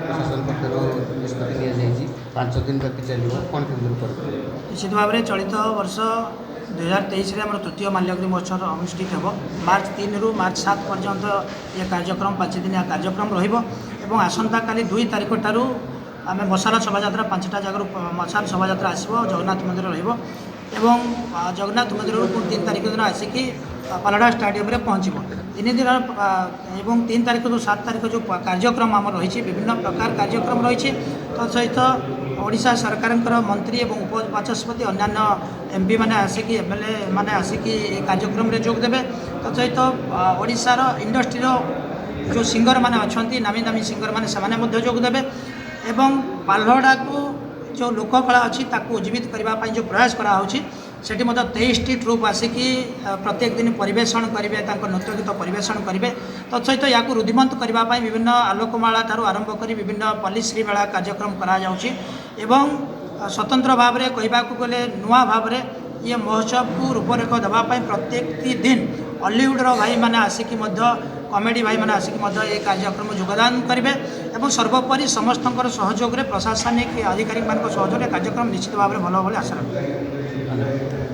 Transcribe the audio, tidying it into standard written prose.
प्रशासन पक्षर निष्पत्ति 5 दिन व्यापी चलो कौन केन्द्र कर निश्चित भाव में चलित वर्ष 2023 आम तृतीय माल्यग्री महोत्सव अनुष्ठित हो मार्च 3 रु मार्च 7 पर्यंत यह कार्यक्रम 5 दिनिया कार्यक्रम रसंता काली 2 तारिख ठारू आम मशाल शोभा 5टा जगह मशाल शोभा आसो जगन्नाथ मंदिर एवं जगन्नाथ मंदिर 3 तारिख दिन आसिकी पालड़ा स्टाडियम रे पहुँचब 3 दिन एवं 3 तारिख जो 7 तारिख जो कार्यक्रम आम रही विभिन्न प्रकार कार्यक्रम रही तत्सहित ओडिशा सरकार मंत्री और उपबाचस्पति अन्य एमपी मैंने आसिकी एमएलए मैंने आसिकी कार्यक्रम रे जोग देवे तत्सहित ओडिशार इंडस्ट्रीर जो सिंगर मैंने अच्छा नामी नामी सिंगर मैंने जोग देवे एवं पालड़ा को जो लोककला अच्छी उज्जीवित करने जो प्रयास कराऊँगी सेठी 23टी ट्रुप आसिकी प्रत्येक दिन परिवेषण करेंगे नृत्य गीत परिवेषण करेंगे तत्सहित या रुद्धिमंत करने विभिन्न आलोकमाला ठारू आरंभ कर विभिन्न पल्लीश्री मेला कार्यक्रम एवं स्वतंत्र भाव में कहवाक गले नुआ भाव में ये महोत्सव को रूपरेख देवाई प्रत्येक दिन हॉलीवुड भाई मैंने आसिकी कॉमेडी भाई मैंने आसिकी ये कार्यक्रम योगदान करेंगे और सर्वोपरि समस्त सहयोग प्रशासनिक अधिकारी मान सहयोग कार्यक्रम निश्चित भाव में भल भाव आशा रखें।